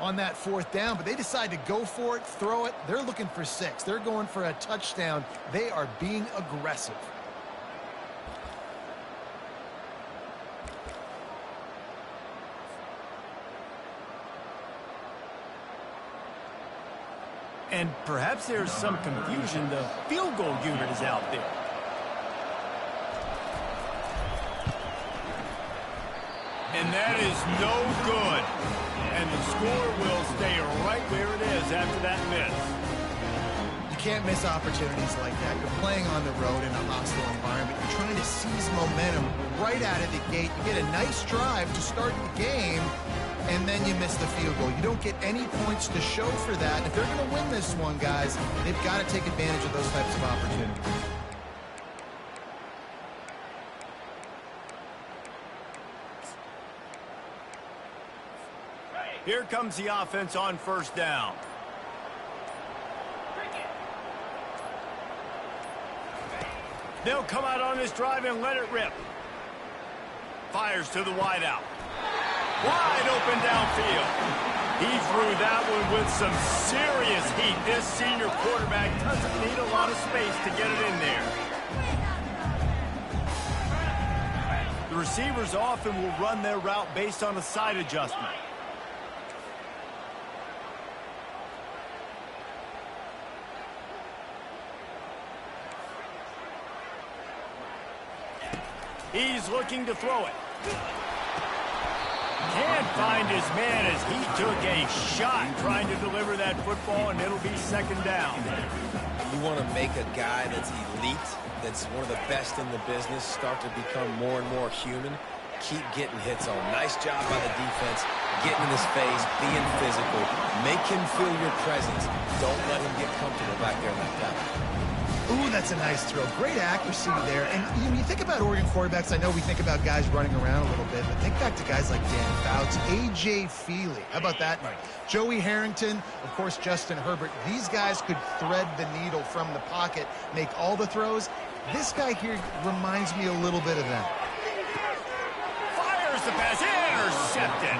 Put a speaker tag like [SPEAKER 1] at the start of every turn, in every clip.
[SPEAKER 1] on that fourth down, but they decide to go for it, throw it. They're looking for 6. They're going for a touchdown. They are being aggressive.
[SPEAKER 2] And perhaps there's some confusion. The field goal unit is out there. And that is no good. And the score will stay right where it is after that miss.
[SPEAKER 1] You can't miss opportunities like that. You're playing on the road in a hostile environment. You're trying to seize momentum right out of the gate. You get a nice drive to start the game, and then you miss the field goal. You don't get any points to show for that. If they're going to win this one, guys, they've got to take advantage of those types of opportunities.
[SPEAKER 2] Here comes the offense on first down. They'll come out on this drive and let it rip. Fires to the wideout. Wide open downfield. He threw that one with some serious heat. This senior quarterback doesn't need a lot of space to get it in there. The receivers often will run their route based on a side adjustment. He's looking to throw it. Can't find his man as he took a shot trying to deliver that football, and it'll be second down.
[SPEAKER 3] You want to make a guy that's elite, that's one of the best in the business, start to become more and more human. Keep getting hits on. Nice job by the defense, getting in his face, being physical. Make him feel your presence. Don't let him get comfortable back there in that pocket.
[SPEAKER 1] Ooh, that's a nice throw. Great accuracy there. And when you think about Oregon quarterbacks, I know we think about guys running around a little bit, but think back to guys like Dan Fouts, A.J. Feely. How about that? Right. Joey Harrington, of course, Justin Herbert. These guys could thread the needle from the pocket, make all the throws. This guy here reminds me a little bit of that.
[SPEAKER 2] Fires the pass, intercepted.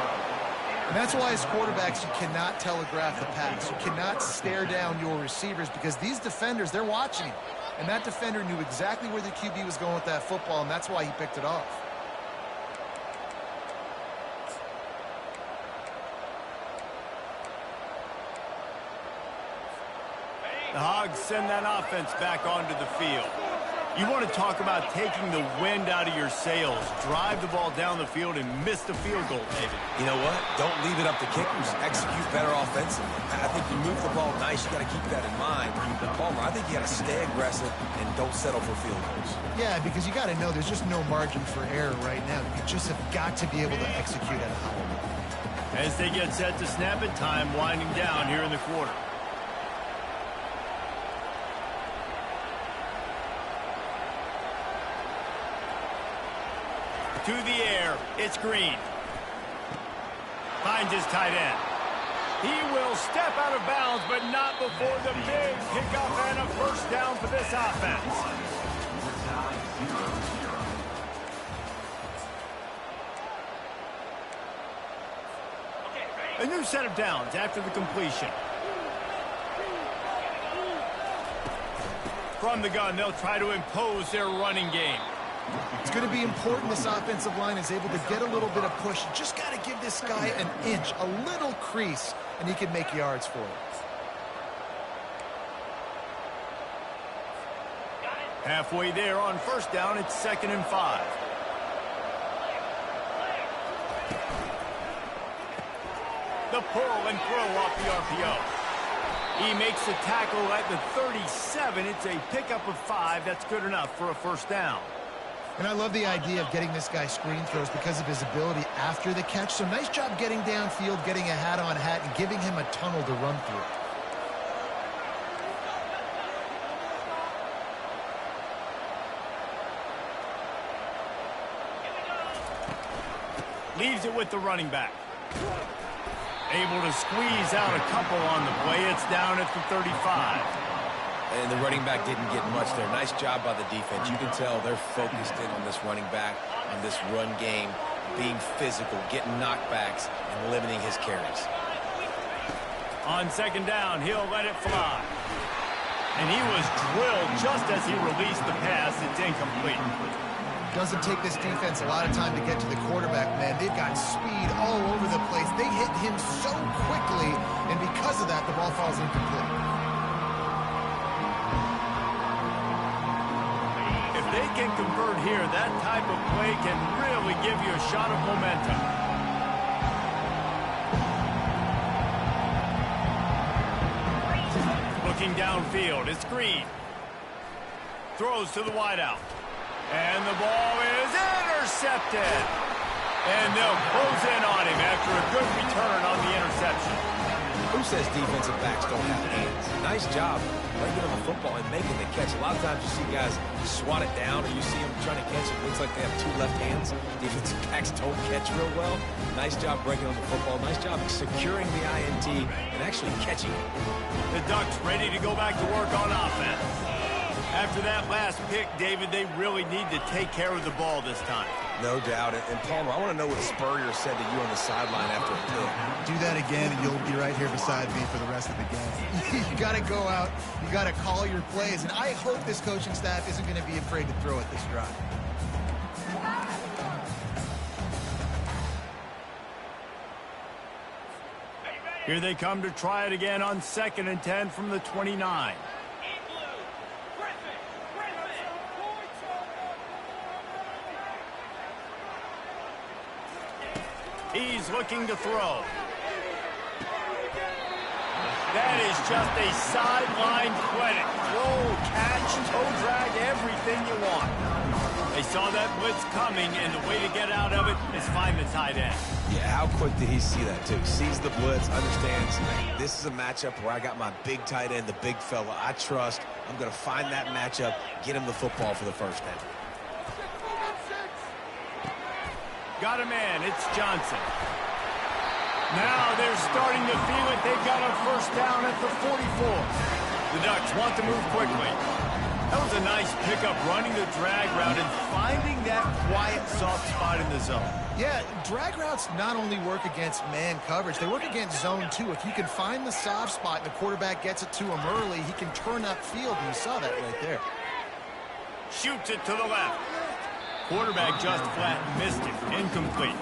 [SPEAKER 1] And that's why as quarterbacks, you cannot telegraph the pass. You cannot stare down your receivers because these defenders, they're watching him. And that defender knew exactly where the QB was going with that football, and that's why he picked it off.
[SPEAKER 2] The Hogs send that offense back onto the field. You want to talk about taking the wind out of your sails. Drive the ball down the field and miss the field goal, David.
[SPEAKER 3] You know what? Don't leave it up to kickers. Execute better offensively. I think you move the ball nice. You got to keep that in mind. But Palmer, I think you got to stay aggressive and don't settle for field goals.
[SPEAKER 1] Yeah, because you got to know there's just no margin for error right now. You just have got to be able to execute at a high level.
[SPEAKER 2] As they get set to snap it, time winding down here in the quarter. To the air, it's Green. Finds his tight end. He will step out of bounds, but not before the big pickup and a first down for this offense. A new set of downs after the completion. From the gun, they'll try to impose their running game.
[SPEAKER 1] It's going to be important this offensive line is able to get a little bit of push. You just got to give this guy an inch, a little crease, and he can make yards for it.
[SPEAKER 2] Halfway there on first down, it's 2nd and 5. The pull and throw off the RPO. He makes the tackle at the 37. It's a pickup of 5. That's good enough for a first down.
[SPEAKER 1] And I love the idea of getting this guy screen throws because of his ability after the catch. So nice job getting downfield, getting a hat-on-hat, and giving him a tunnel to run through.
[SPEAKER 2] Leaves it with the running back. Able to squeeze out a couple on the play. It's down at the 35.
[SPEAKER 3] And the running back didn't get much there. Nice job by the defense. You can tell they're focused in on this running back, on this run game, being physical, getting knockbacks, and limiting his carries.
[SPEAKER 2] On second down, he'll let it fly. And he was drilled just as he released the pass. It's incomplete.
[SPEAKER 1] Doesn't take this defense a lot of time to get to the quarterback, man. They've got speed all over the place. They hit him so quickly, and because of that, the ball falls incomplete.
[SPEAKER 2] If they can convert here, that type of play can really give you a shot of momentum. Looking downfield, it's Green. Throws to the wideout. And the ball is intercepted. And they'll close in on him after a good return on the interception.
[SPEAKER 3] Who says defensive backs don't have hands? Nice job breaking on the football and making the catch. A lot of times you see guys swat it down or you see them trying to catch it. It looks like they have two left hands. Defensive backs don't catch real well. Nice job breaking on the football. Nice job securing the INT and actually catching it.
[SPEAKER 2] The Ducks ready to go back to work on offense. After that last pick, David, they really need to take care of the ball this time.
[SPEAKER 3] No doubt. And Palmer, I want to know what Spurrier said to you on the sideline after a pick.
[SPEAKER 1] Do that again, and you'll be right here beside me for the rest of the game. You got to go out. You got to call your plays. And I hope this coaching staff isn't going to be afraid to throw at this drive.
[SPEAKER 2] Here they come to try it again on 2nd and 10 from the 29. He's looking to throw. That is just a sideline credit. Throw, catch, toe drag, everything you want. They saw that blitz coming, and the way to get out of it is find the tight end.
[SPEAKER 3] Yeah, how quick did he see that, too? Sees the blitz, understands this is a matchup where I got my big tight end, the big fella I trust. I'm going to find that matchup, get him the football for the first down.
[SPEAKER 2] Got a man. It's Johnson. Now they're starting to feel it. They've got a first down at the 44. The Ducks want to move quickly. That was a nice pickup, running the drag route and finding that quiet, soft spot in the zone.
[SPEAKER 1] Yeah, drag routes not only work against man coverage, they work against zone too. If you can find the soft spot and the quarterback gets it to him early, he can turn upfield, and you saw that right there.
[SPEAKER 2] Shoots it to the left. Quarterback just flat missed it. Incomplete.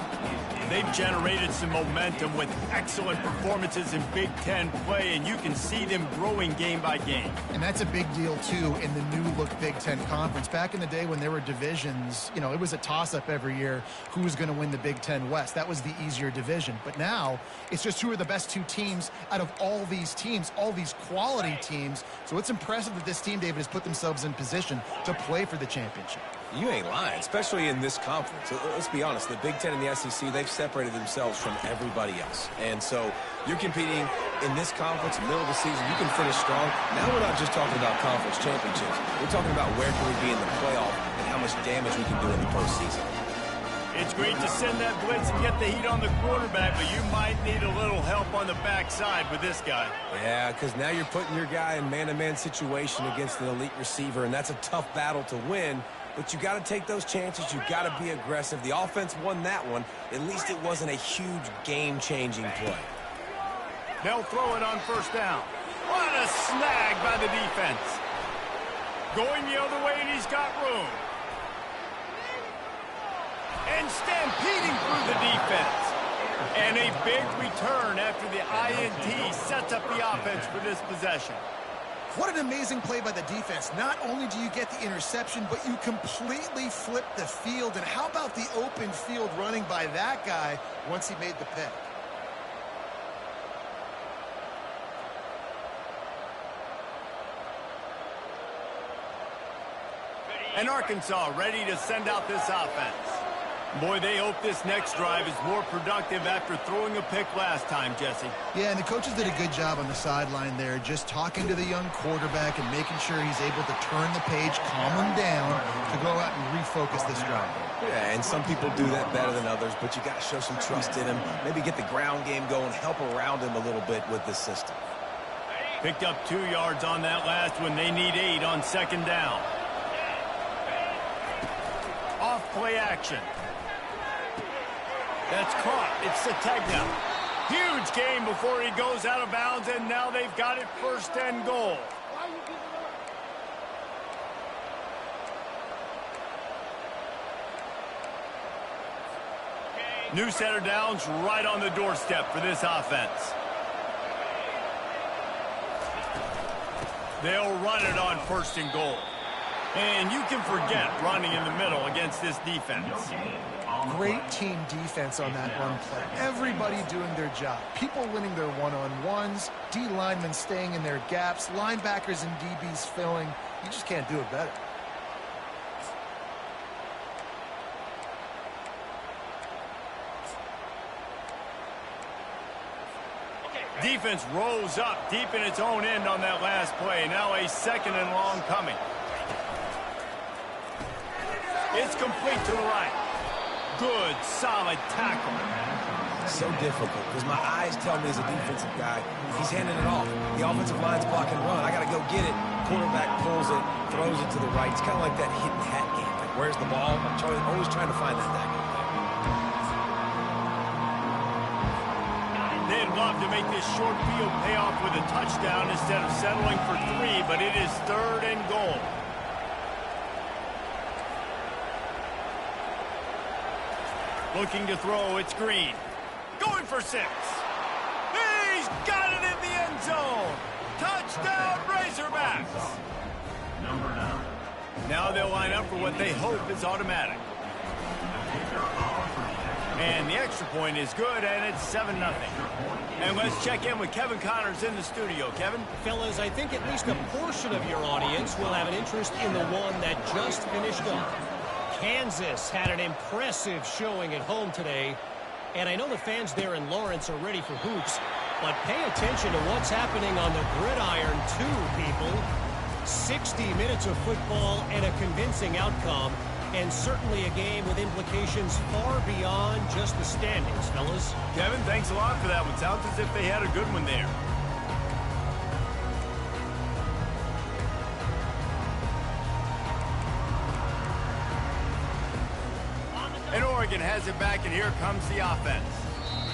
[SPEAKER 2] They've generated some momentum with excellent performances in Big Ten play, and you can see them growing game by game.
[SPEAKER 1] And that's a big deal, too, in the new-look Big Ten Conference. Back in the day when there were divisions, you know, it was a toss-up every year who was going to win the Big Ten West. That was the easier division. But now, it's just who are the best two teams out of all these teams, all these quality teams. So it's impressive that this team, David, has put themselves in position to play for the championship.
[SPEAKER 3] You ain't lying, especially in this conference. Let's be honest, the Big Ten and the SEC, they've separated themselves from everybody else. And so you're competing in this conference, middle of the season, you can finish strong. Now we're not just talking about conference championships. We're talking about where can we be in the playoff and how much damage we can do in the postseason.
[SPEAKER 2] It's great to send that blitz and get the heat on the quarterback, but you might need a little help on the backside with this guy.
[SPEAKER 3] Yeah, because now you're putting your guy in man-to-man situation against an elite receiver, and that's a tough battle to win. But you got to take those chances. You got to be aggressive. The offense won that one. At least it wasn't a huge game-changing play.
[SPEAKER 2] They'll throw it on first down. What a snag by the defense. Going the other way, and he's got room. And stampeding through the defense. And a big return after the INT sets up the offense for this possession.
[SPEAKER 1] What an amazing play by the defense. Not only do you get the interception, but you completely flip the field. And how about the open field running by that guy once he made the pick?
[SPEAKER 2] And Arkansas ready to send out this offense. Boy, they hope this next drive is more productive after throwing a pick last time, Jesse.
[SPEAKER 1] Yeah, and the coaches did a good job on the sideline there, just talking to the young quarterback and making sure he's able to turn the page, calm him down, to go out and refocus this drive.
[SPEAKER 3] Yeah, and some people do that better than others, but you got to show some trust in him. Maybe get the ground game going, help around him a little bit with this system.
[SPEAKER 2] Picked up 2 yards on that last one. They need 8 on second down. Off play action. That's caught. It's Sategna. Huge gain before he goes out of bounds, and now they've got it 1st and goal. New center downs right on the doorstep for this offense. They'll run it on 1st and goal. And you can forget running in the middle against this defense.
[SPEAKER 1] Great team defense on that run play. Everybody doing their job. People winning their one-on-ones, D linemen staying in their gaps, linebackers and DBs filling. You just can't do it better.
[SPEAKER 2] Defense rolls up deep in its own end on that last play. Now a 2nd and long coming. It's complete to the right. Good, solid tackle.
[SPEAKER 3] So difficult because my eyes tell me as a defensive guy, he's handing it off. The offensive line's block and run. I got to go get it. Quarterback pulls it, throws it to the right. It's kind of like that hit and hat game. Like, where's the ball? I'm always trying to find that tackle.
[SPEAKER 2] They'd love to make this short field pay off with a touchdown instead of settling for 3, but it is 3rd and goal. Looking to throw, it's Green. Going for 6. He's got it in the end zone. Touchdown, Razorbacks. Now they'll line up for what they hope is automatic. And the extra point is good, and it's 7-0. And let's check in with Kevin Connors in the studio. Kevin?
[SPEAKER 4] Fellas, I think at least a portion of your audience will have an interest in the one that just finished up. Kansas had an impressive showing at home today, and I know the fans there in Lawrence are ready for hoops, but pay attention to what's happening on the gridiron too, people. 60 minutes of football and a convincing outcome, and certainly a game with implications far beyond just the standings, fellas.
[SPEAKER 2] Kevin, thanks a lot for that one. Sounds as if they had a good one there. And Oregon has it back, and here comes the offense.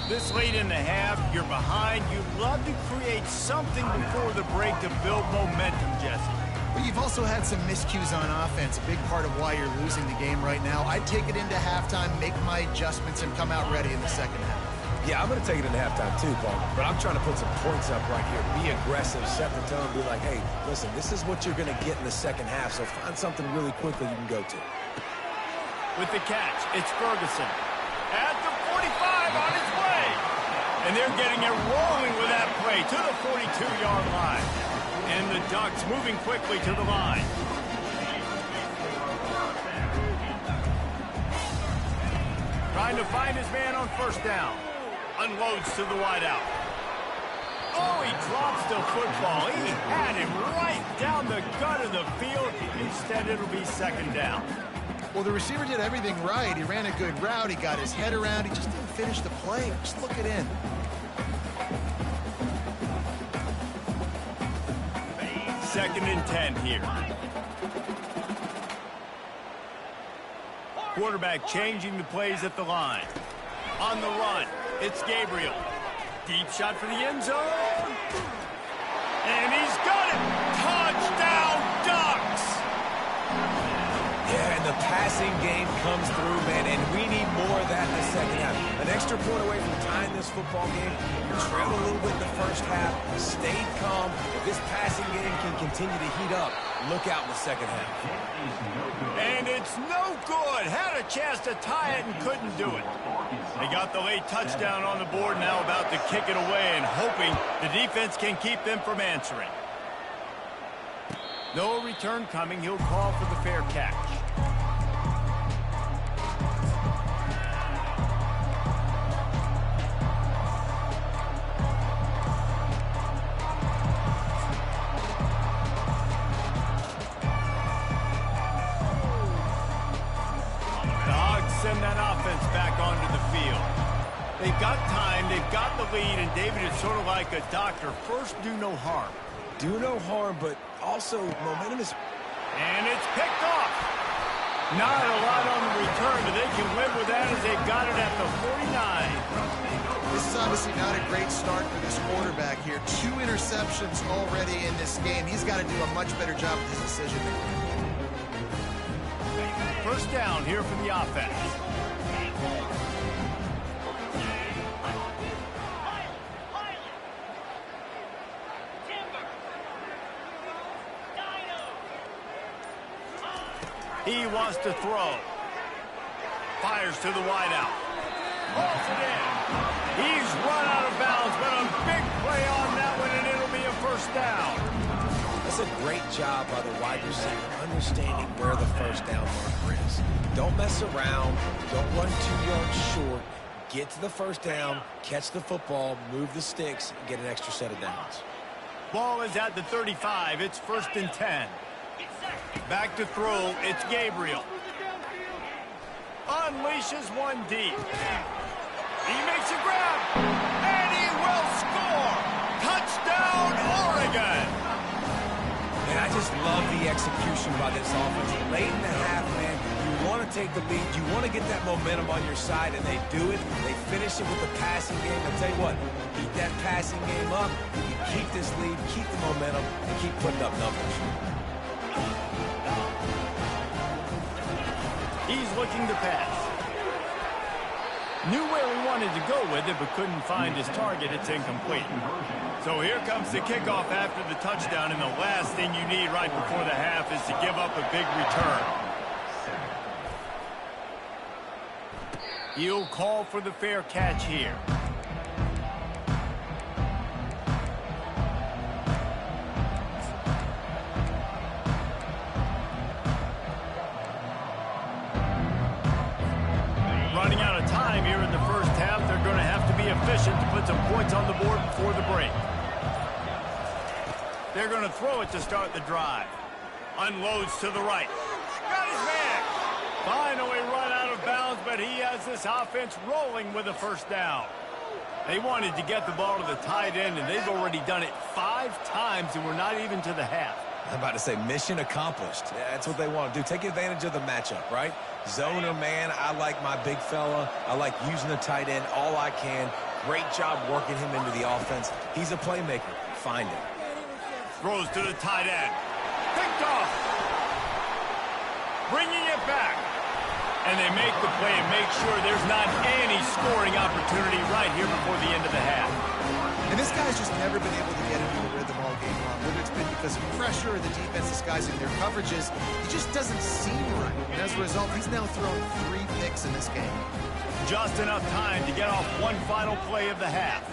[SPEAKER 2] This late in the half, you're behind. You'd love to create something before the break to build momentum, Jesse.
[SPEAKER 1] But you've also had some miscues on offense, a big part of why you're losing the game right now. I'd take it into halftime, make my adjustments, and come out ready in the 2nd half.
[SPEAKER 3] Yeah, I'm going to take it into halftime too, Paul. But I'm trying to put some points up right here. Be aggressive, set the tone, be like, hey, listen, this is what you're going to get in the 2nd half, so find something really quickly you can go to.
[SPEAKER 2] With the catch, it's Ferguson. At the 45 on his way. And they're getting it rolling with that play to the 42-yard line. And the Ducks moving quickly to the line. Trying to find his man on 1st down. Unloads to the wideout. Oh, he drops the football. He had him right down the gut of the field. Instead, it'll be 2nd down.
[SPEAKER 1] Well, the receiver did everything right. He ran a good route. He got his head around. He just didn't finish the play. Just look it in.
[SPEAKER 2] Second and 10 here. Quarterback changing the plays at the line. On the run, it's Gabriel. Deep shot for the end zone. And he's got it. Touchdown, Ducks!
[SPEAKER 3] Yeah, and the passing game comes through, man, and we need more of that in the 2nd half. An extra point away from tying this football game. You trailed a little bit in the 1st half, stayed calm. If this passing game can continue to heat up, look out in the 2nd half.
[SPEAKER 2] And it's no good. Had a chance to tie it and couldn't do it. They got the late touchdown on the board, now about to kick it away and hoping the defense can keep them from answering. No return coming. He'll call for the fair catch. Send that offense back onto the field. They've got time, they've got the lead, and David is sort of like a doctor. First, do no harm.
[SPEAKER 3] Do no harm, but also momentum is...
[SPEAKER 2] And it's picked off. Not a lot on the return, but they can live with that as they've got it at the 49.
[SPEAKER 1] This is obviously not a great start for this quarterback here. 2 interceptions already in this game. He's got to do a much better job with his decision making.
[SPEAKER 2] First down here for the offense. He wants to throw. Fires to the wideout. Holds it in. He's run out of bounds, but a big play on that one, and it'll be a first down.
[SPEAKER 3] That's a great job by the wide receiver, understanding where the first down marker is. Don't mess around. Don't run 2 yards short. Get to the first down, catch the football, move the sticks, and get an extra set of downs.
[SPEAKER 2] Ball is at the 35. It's 1st and 10. Back to throw. It's Gabriel. Unleashes one deep. He makes a grab, and he will score. Touchdown, Oregon.
[SPEAKER 3] And I just love the execution by this offense. Late in the half, man, you want to take the lead. You want to get that momentum on your side, and they do it. They finish it with the passing game. I'll tell you what, keep that passing game up. You keep this lead, keep the momentum, and keep putting up numbers.
[SPEAKER 2] He's looking to pass. Knew where he wanted to go with it, but couldn't find his target. It's incomplete. So here comes the kickoff after the touchdown, and the last thing you need right before the half is to give up a big return. He'll call for the fair catch here. Running out of time here in the first half. They're going to have to be efficient to put some points on the board before the break. They're going to throw it to start the drive. Unloads to the right. Got his man. Finally run out of bounds, but he has this offense rolling with a first down. They wanted to get the ball to the tight end, and they've already done it 5 times, and we're not even to the half.
[SPEAKER 3] I'm about to say mission accomplished. That's what they want to do. Take advantage of the matchup, right? Zone or man, I like my big fella. I like using the tight end all I can. Great job working him into the offense. He's a playmaker. Find him.
[SPEAKER 2] Throws to the tight end. Picked off. Bringing it back. And they make the play and make sure there's not any scoring opportunity right here before the end of the half.
[SPEAKER 1] And this guy's just never been able to get into a rhythm all game long. Whether it's been because of pressure or the defense disguising their coverages, he just doesn't seem right. And as a result, he's now thrown 3 picks in this game.
[SPEAKER 2] Just enough time to get off one final play of the half.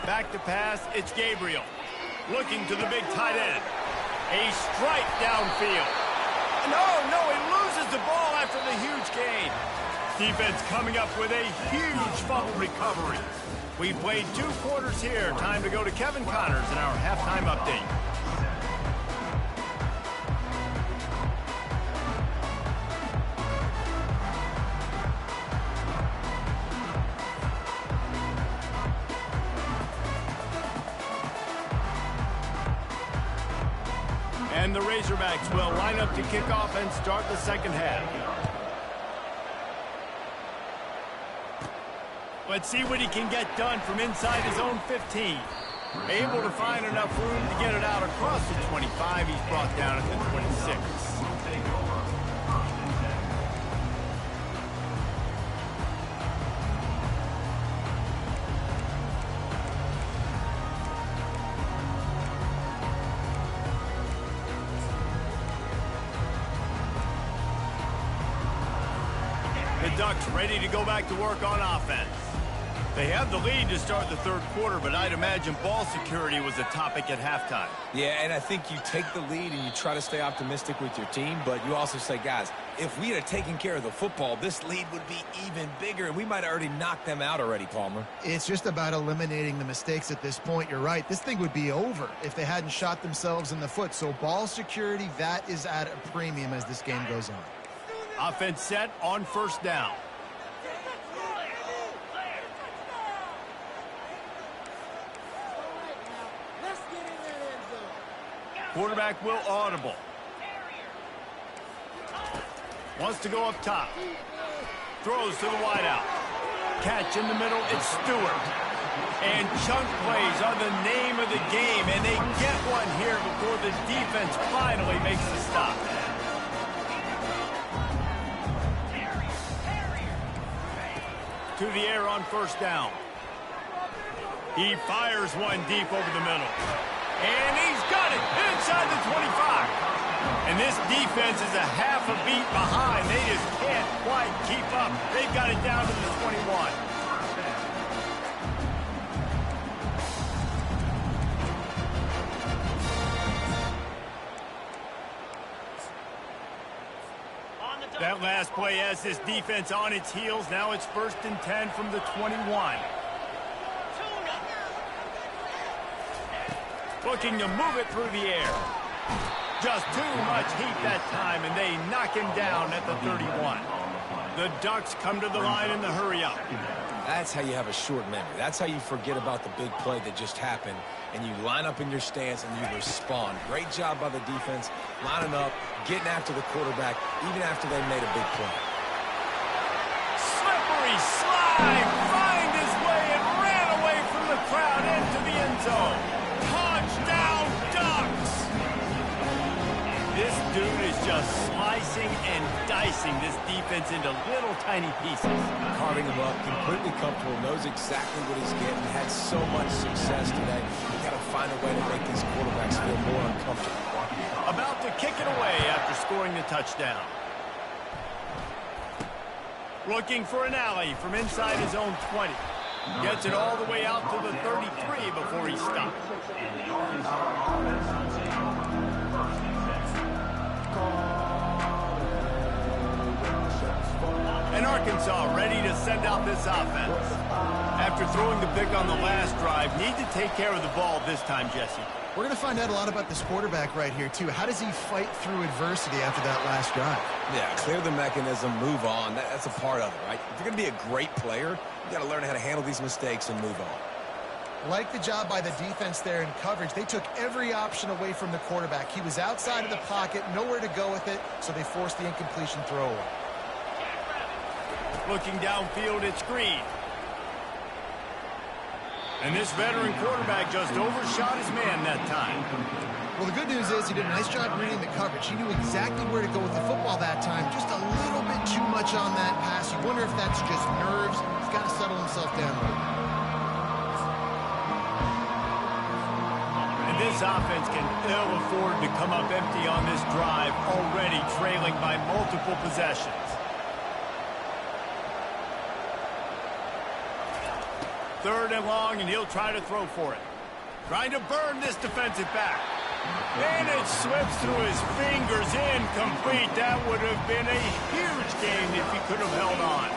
[SPEAKER 2] Back to pass, it's Gabriel. Looking to the big tight end. A strike downfield. No, he loses the ball after the huge gain. Defense coming up with a huge fumble recovery. We played 2 quarters here. Time to go to Kevin Connors in our halftime update. And the Razorbacks will line up to kick off and start the second half. Let's see what he can get done from inside his own 15. Able to find enough room to get it out across the 25. He's brought down at the 26. The Ducks ready to go back to work on offense. They have the lead to start the third quarter, but I'd imagine ball security was a topic at halftime.
[SPEAKER 3] Yeah, and I think you take the lead and you try to stay optimistic with your team, but you also say, guys, if we had taken care of the football, this lead would be even bigger, and we might have already knocked them out already, Palmer.
[SPEAKER 1] It's just about eliminating the mistakes at this point. You're right. This thing would be over if they hadn't shot themselves in the foot. So ball security, that is at a premium as this game goes on.
[SPEAKER 2] Offense set on first down. Quarterback will audible. Wants to go up top. Throws to the wideout. Catch in the middle, it's Stewart. And chunk plays are the name of the game, and they get one here before the defense finally makes the stop. To the air on first down. He fires one deep over the middle. And he's got it inside the 25. And this defense is a half a beat behind. They just can't quite keep up. They've got it down to the 21. That last play has this defense on its heels. Now it's 1st and 10 from the 21. Looking to move it through the air. Just too much heat that time, and they knock him down at the 31. The Ducks come to the line in the hurry-up.
[SPEAKER 3] That's how you have a short memory. That's how you forget about the big play that just happened, and you line up in your stance and you respond. Great job by the defense, lining up, getting after the quarterback, even after they made a big play.
[SPEAKER 2] Slippery slide, find his way and ran away from the crowd into the end zone. Touchdown, Ducks! This dude is just slicing and dicing this defense into little tiny pieces.
[SPEAKER 3] Carving him up, completely comfortable, knows exactly what he's getting, had so much success today. You got to find a way to make these quarterbacks feel more uncomfortable.
[SPEAKER 2] About to kick it away after scoring the touchdown. Looking for an alley from inside his own 20. Gets it all the way out to the 33 before he stops. And Arkansas ready to send out this offense. After throwing the pick on the last drive, need to take care of the ball this time, Jesse.
[SPEAKER 1] We're going to find out a lot about this quarterback right here, too. How does he fight through adversity after that last drive?
[SPEAKER 3] Yeah, clear the mechanism, move on. That's a part of it, right? If you're going to be a great player, you got to learn how to handle these mistakes and move on.
[SPEAKER 1] Like the job by the defense there in coverage, they took every option away from the quarterback. He was outside of the pocket, nowhere to go with it, so they forced the incompletion throwaway.
[SPEAKER 2] Looking downfield, it's Green. And this veteran quarterback just overshot his man that time.
[SPEAKER 1] Well, the good news is he did a nice job reading the coverage. He knew exactly where to go with the football that time. Just a little bit too much on that pass. You wonder if that's just nerves. He's got to settle himself down a little.
[SPEAKER 2] And this offense can ill afford to come up empty on this drive, already trailing by multiple possessions. Third and long, and he'll try to throw for it. Trying to burn this defensive back. And it slips through his fingers, incomplete. That would have been a huge game if he could have held on.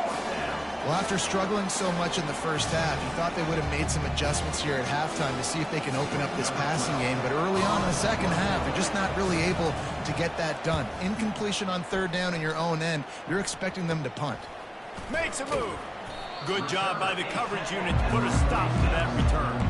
[SPEAKER 1] Well, after struggling so much in the first half, you thought they would have made some adjustments here at halftime to see if they can open up this passing game. But early on in the second half, they're just not really able to get that done. Incompletion on third down in your own end, you're expecting them to punt.
[SPEAKER 2] Makes a move. Good job by the coverage unit to put a stop to that return.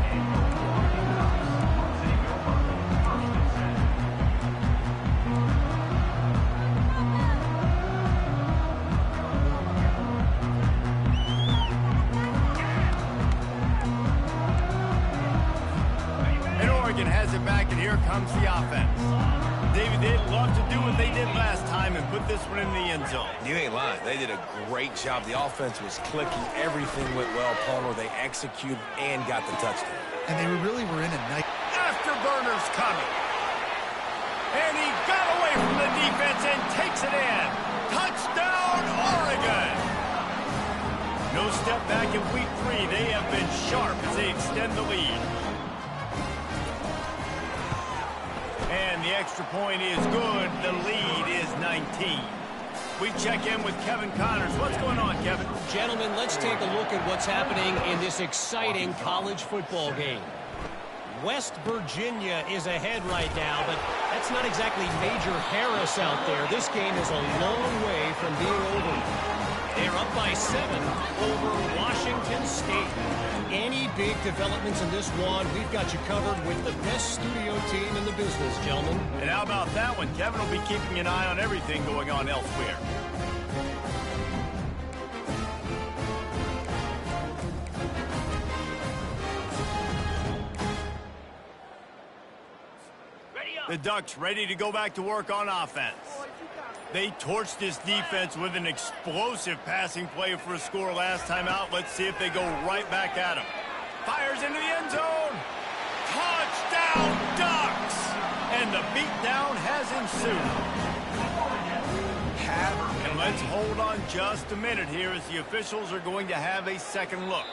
[SPEAKER 2] And Oregon has it back, and here comes the offense. David, they'd love to do what they did last time and put this one in the end zone.
[SPEAKER 3] You ain't lying. They did a great job. The offense was clicking. Everything went well, Palmer. They executed and got the touchdown.
[SPEAKER 1] And they really were in a night.
[SPEAKER 2] Afterburner's coming. And he got away from the defense and takes it in. Touchdown, Oregon. No step back in week 3. They have been sharp as they extend the lead. And the extra point is good. The lead is 19. We check in with Kevin Connors. What's going on, Kevin?
[SPEAKER 4] Gentlemen, let's take a look at what's happening in this exciting college football game. West Virginia is ahead right now, but that's not exactly Major Harris out there. This game is a long way from being over. They're up by 7 over Washington State. Any big developments in this one, we've got you covered with the best studio team in the business, gentlemen.
[SPEAKER 2] And how about that one? Kevin will be keeping an eye on everything going on elsewhere. The Ducks ready to go back to work on offense. They torched this defense with an explosive passing play for a score last time out. Let's see if they go right back at him. Fires into the end zone. Touchdown, Ducks! And the beatdown has ensued. And let's hold on just a minute here as the officials are going to have a second look.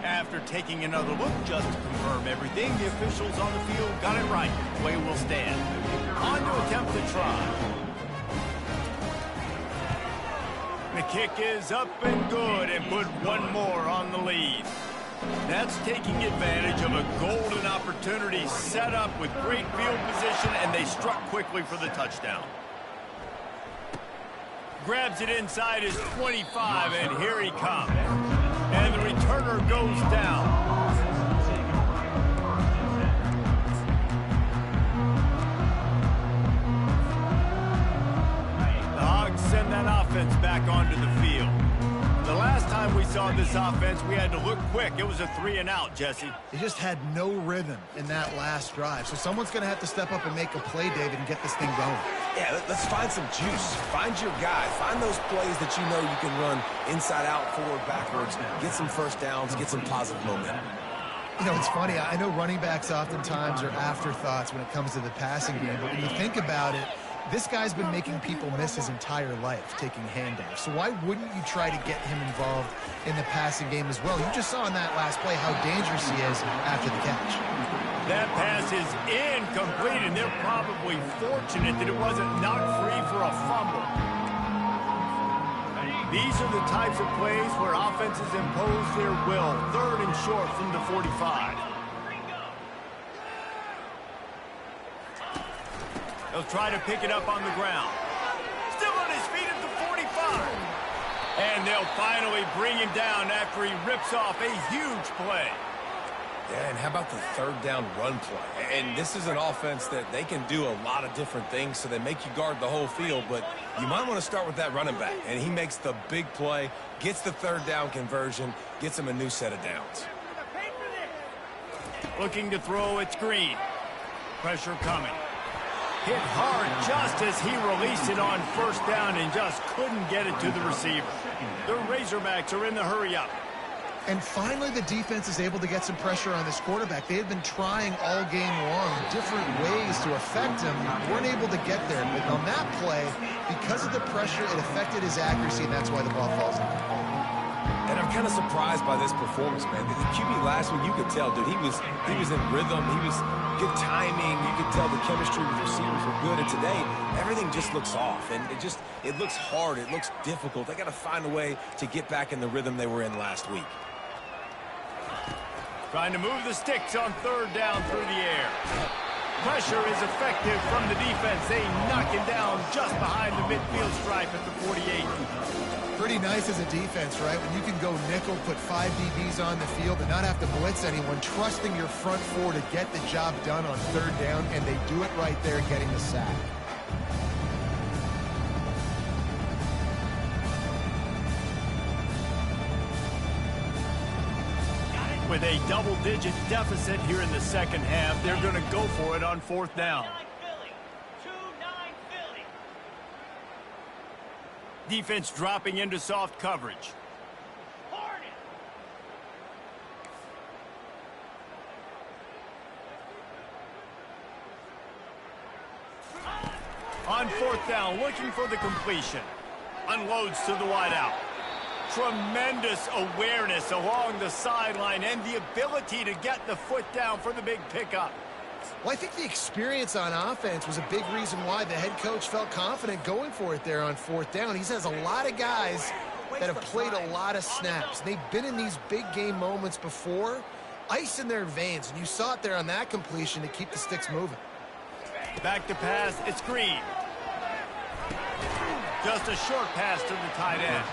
[SPEAKER 2] After taking another look just to confirm everything, the officials on the field got it right. Play will stand. On to attempt to try. The kick is up and good and put one more on the lead. That's taking advantage of a golden opportunity set up with great field position, and they struck quickly for the touchdown. Grabs it inside his 25, and here he comes. And the returner goes down. The Hogs send that offense back onto the field. The last time we saw this offense, we had to look quick. It was a 3-and-out, Jesse.
[SPEAKER 1] They just had no rhythm in that last drive. So someone's going to have to step up and make a play, David, and get this thing going.
[SPEAKER 3] Yeah, let's find some juice. Find your guy. Find those plays that you know you can run inside out, forward, backwards. Get some first downs. Get some positive momentum.
[SPEAKER 1] You know, it's funny. I know running backs oftentimes are afterthoughts when it comes to the passing game. But when you think about it, this guy's been making people miss his entire life taking handoffs. So why wouldn't you try to get him involved in the passing game as well? You just saw in that last play how dangerous he is after the catch.
[SPEAKER 2] That pass is incomplete, and they're probably fortunate that it wasn't knocked free for a fumble. These are the types of plays where offenses impose their will. 3rd and short from the 45. They'll try to pick it up on the ground. Still on his feet at the 45. And they'll finally bring him down after he rips off a huge play.
[SPEAKER 3] Yeah, and how about the 3rd down run play? And this is an offense that they can do a lot of different things, so they make you guard the whole field, but you might want to start with that running back. And he makes the big play, gets the 3rd down conversion, gets him a new set of downs.
[SPEAKER 2] Looking to throw, it's Green. Pressure coming. Hit hard just as he released it on 1st down and just couldn't get it to the receiver. The Razorbacks are in the hurry-up.
[SPEAKER 1] And finally, the defense is able to get some pressure on this quarterback. They had been trying all game long different ways to affect him. Weren't able to get there. But on that play, because of the pressure, it affected his accuracy, and that's why the ball falls incomplete.
[SPEAKER 3] And I'm kind of surprised by this performance, man. The QB last week, you could tell, dude, he was in rhythm. He was good timing. You could tell the chemistry with receivers were good. And today, everything just looks off. And it looks hard. It looks difficult. They got to find a way to get back in the rhythm they were in last week.
[SPEAKER 2] Trying to move the sticks on 3rd down through the air. Pressure is effective from the defense. They knock him down just behind the midfield stripe at the 48.
[SPEAKER 1] Pretty nice as a defense, right? When you can go nickel, put 5 DBs on the field and not have to blitz anyone, trusting your front 4 to get the job done on 3rd down, and they do it right there, getting the sack.
[SPEAKER 2] With a double-digit deficit here in the 2nd half, they're going to go for it on 4th down. Defense dropping into soft coverage. On 4th down, looking for the completion. Unloads to the wideout. Tremendous awareness along the sideline and the ability to get the foot down for the big pickup.
[SPEAKER 1] Well, I think the experience on offense was a big reason why the head coach felt confident going for it there on 4th down. He has a lot of guys that have played a lot of snaps. They've been in these big game moments before. Ice in their veins, and you saw it there on that completion to keep the sticks moving.
[SPEAKER 2] Back to pass, it's Green. Just a short pass to the tight end.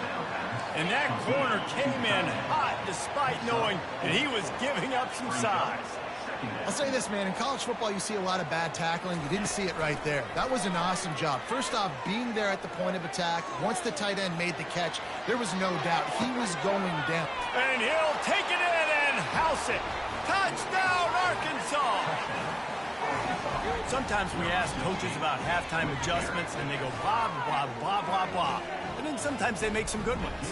[SPEAKER 2] And that corner came in hot despite knowing that he was giving up some size.
[SPEAKER 1] I'll say this, man. In college football, you see a lot of bad tackling. You didn't see it right there. That was an awesome job. First off, being there at the point of attack. Once the tight end made the catch, there was no doubt he was going down.
[SPEAKER 2] And he'll take it in and house it. Touchdown, Arkansas! sometimes we ask coaches about halftime adjustments, and they go blah, blah, blah, blah, blah. And then sometimes they make some good ones.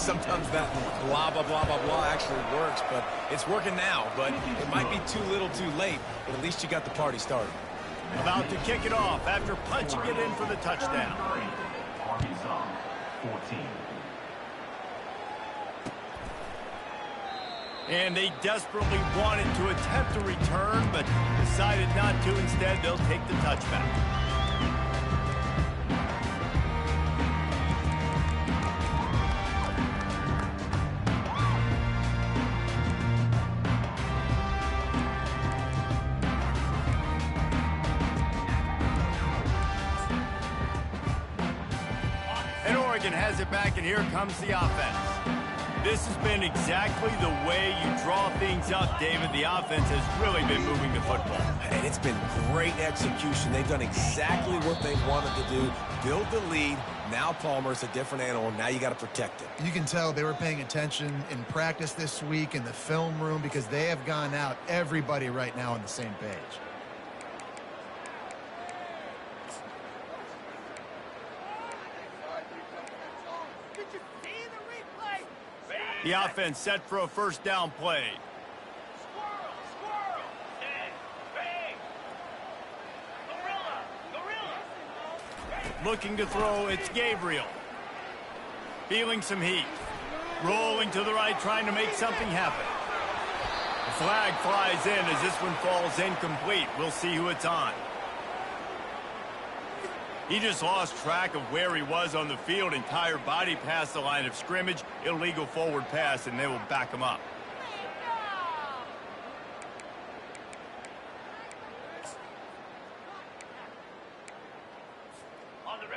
[SPEAKER 3] Sometimes that blah, blah, blah, blah, blah actually works, but it's working now. But it might be too little too late, but at least you got the party started.
[SPEAKER 2] About to kick it off after punching it in for the touchdown.
[SPEAKER 5] Arkansas, 14.
[SPEAKER 2] And they desperately wanted to attempt a return, but decided not to. Instead, they'll take the touchback. And Oregon has it back, and here comes the offense. This has been exactly the way you draw things up, David. The offense has really been moving the football.
[SPEAKER 3] And it's been great execution. They've done exactly what they wanted to do. Build the lead. Now Palmer's a different animal. Now you got to protect it.
[SPEAKER 1] You can tell they were paying attention in practice this week in the film room because they have gone out, everybody right now on the same page.
[SPEAKER 2] The offense set for a first down play. Looking to throw, it's Gabriel. Feeling some heat. Rolling to the right, trying to make something happen. The flag flies in as this one falls incomplete. We'll see who it's on. He just lost track of where he was on the field. Entire body past the line of scrimmage. Illegal forward pass, and they will back him up.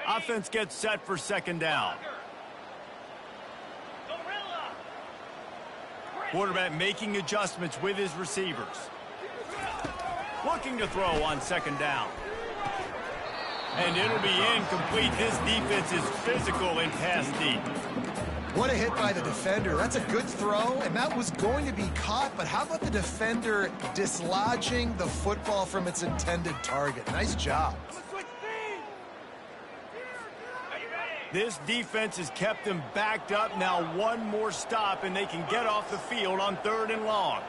[SPEAKER 2] Offense gets set for second down. Quarterback making adjustments with his receivers. Looking to throw on second down. And it'll be incomplete. This defense is physical and pass deep.
[SPEAKER 1] What a hit by the defender. That's a good throw, and that was going to be caught, but how about the defender dislodging the football from its intended target? Nice job.
[SPEAKER 2] This defense has kept them backed up. Now one more stop, and they can get off the field on 3rd and long.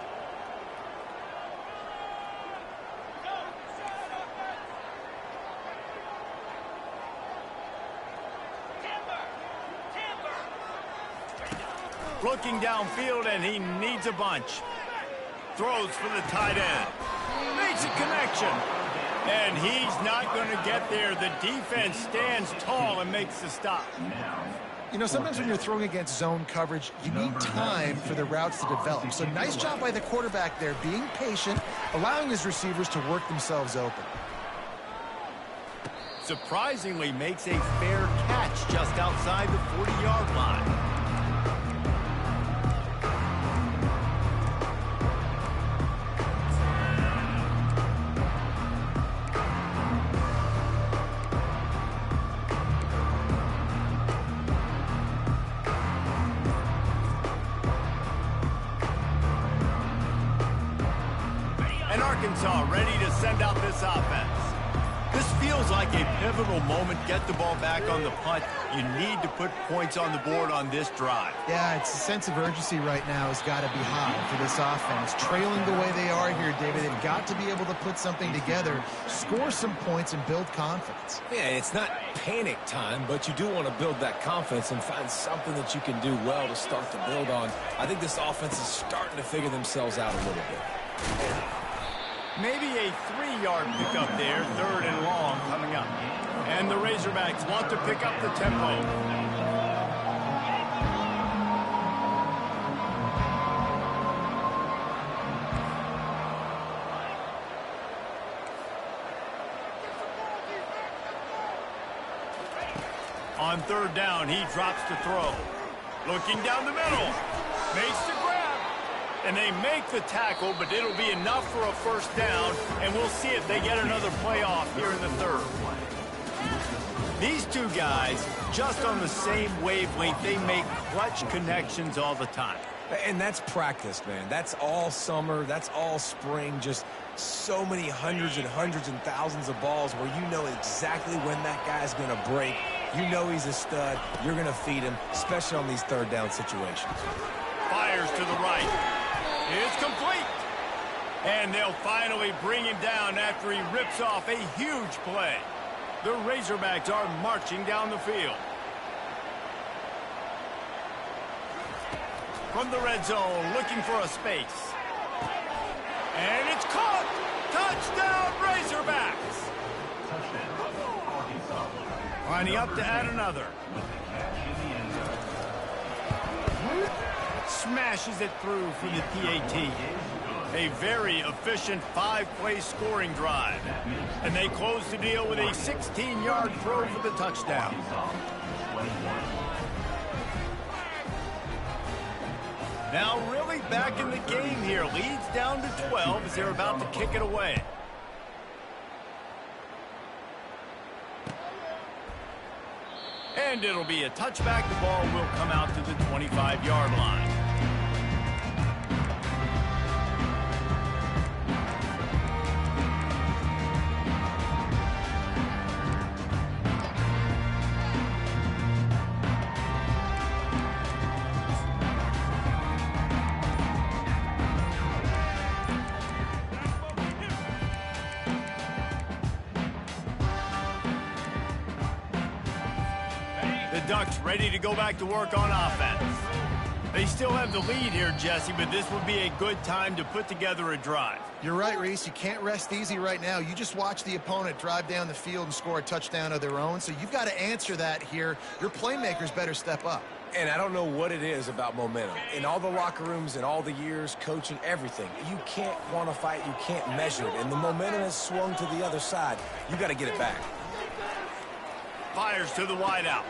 [SPEAKER 2] Looking downfield, and he needs a bunch. Throws for the tight end. Makes a connection. And he's not going to get there. The defense stands tall and makes the stop.
[SPEAKER 1] You know, sometimes when you're throwing against zone coverage, you need time for the routes to develop. So nice job by the quarterback there, being patient, allowing his receivers to work themselves open.
[SPEAKER 2] Surprisingly makes a fair catch just outside the 40-yard line. Ncaa ready to send out this offense. This feels like a pivotal moment. Get the ball back on the punt. You need to put points on the board on this drive.
[SPEAKER 1] Yeah, it's a sense of urgency right now has got to be high for this offense. Trailing the way they are here, David, they've got to be able to put something together, score some points, and build confidence.
[SPEAKER 3] Yeah, it's not panic time, but you do want to build that confidence and find something that you can do well to start to build on. I think this offense is starting to figure themselves out a little bit.
[SPEAKER 2] Maybe a 3-yard pickup there, 3rd and long coming up. And the Razorbacks want to pick up the tempo. On 3rd down, he drops to throw. Looking down the middle. Makes the grab. And they make the tackle, but it'll be enough for a first down, and we'll see if they get another play off here in the 3rd. These two guys, just on the same wavelength, they make clutch connections all the time.
[SPEAKER 3] And that's practice, man. That's all summer. That's all spring. Just so many hundreds and thousands of balls where you know exactly when that guy's going to break. You know he's a stud. You're going to feed him, especially on these third down situations.
[SPEAKER 2] Fires to the right. It's complete. And they'll finally bring him down after he rips off a huge play. The Razorbacks are marching down the field. From the red zone, looking for a space. And it's caught! Touchdown, Razorbacks! Lining up to add another. Smashes it through for the PAT. A very efficient 5-play scoring drive. And they close the deal with a 16-yard throw for the touchdown. Now really back in the game here. Leads down to 12 as they're about to kick it away. And it'll be a touchback. The ball will come out to the 25-yard line. Ducks ready to go back to work on offense. They still have the lead here, Jesse, but this would be a good time to put together a drive.
[SPEAKER 1] You're right, Reese. You can't rest easy right now. You just watch the opponent drive down the field and score a touchdown of their own, so you've got to answer that here. Your playmakers better step up.
[SPEAKER 3] And I don't know what it is about momentum. In all the locker rooms, in all the years, coaching, everything, you can't quantify it, you can't measure it. And the momentum has swung to the other side. You got to get it back.
[SPEAKER 2] Fires to the wideout.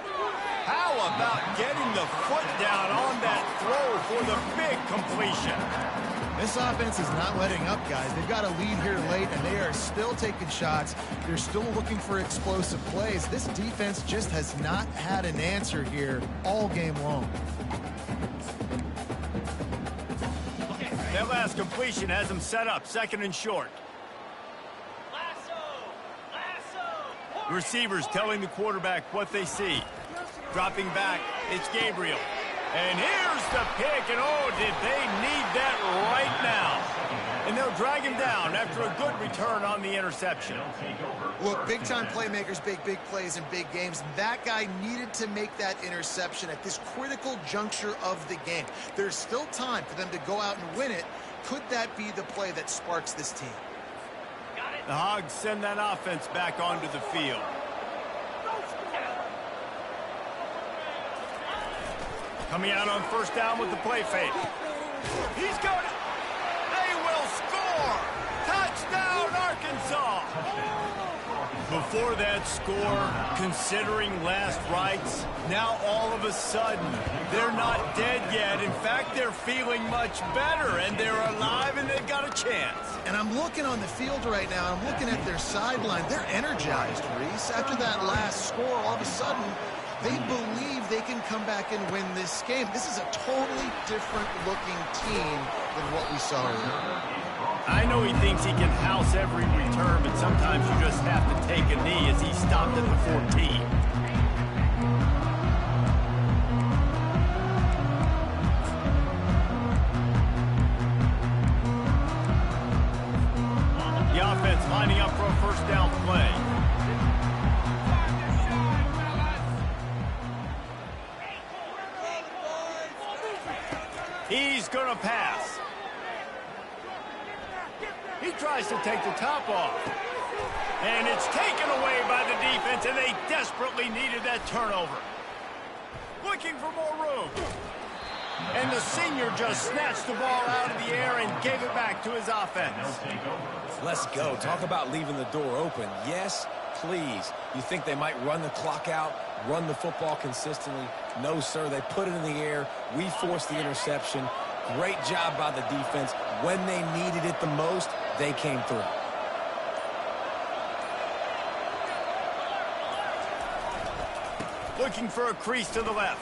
[SPEAKER 2] How about getting the foot down on that throw for the big completion?
[SPEAKER 1] This offense is not letting up, guys. They've got a lead here late, and they are still taking shots. They're still looking for explosive plays. This defense just has not had an answer here all game long.
[SPEAKER 2] That last completion has them set up, second and short. The receivers telling the quarterback what they see. Dropping back, it's Gabriel. And here's the pick, and oh, did they need that right now. And they'll drag him down after a good return on the interception.
[SPEAKER 1] Look, big-time playmakers make big plays in big games. That guy needed to make that interception at this critical juncture of the game. There's still time for them to go out and win it. Could that be the play that sparks this team?
[SPEAKER 2] The Hogs send that offense back onto the field. Coming out on first down with the play fake. He's got it. They will score. Touchdown, Arkansas. Before that score, considering last rites, now all of a sudden, they're not dead yet. In fact, they're feeling much better, and they're alive, and they've got a chance.
[SPEAKER 1] And I'm looking on the field right now. I'm looking at their sideline. They're energized, Reese. After that last score, all of a sudden, they believe they can come back and win this game. This is a totally different-looking team than what we saw earlier.
[SPEAKER 2] I know he thinks he can house every return, but sometimes you just have to take a knee as he stopped at the 14. The offense lining up for a first down play. He's going to pass. He tries to take the top off. And it's taken away by the defense, and they desperately needed that turnover. Looking for more room. And the senior just snatched the ball out of the air and gave it back to his offense.
[SPEAKER 3] Let's go. Talk about leaving the door open. Yes, please. You think they might run the clock out, run the football consistently? No, sir. They put it in the air. We forced the interception. Great job by the defense. When they needed it the most, they came through.
[SPEAKER 2] Looking for a crease to the left.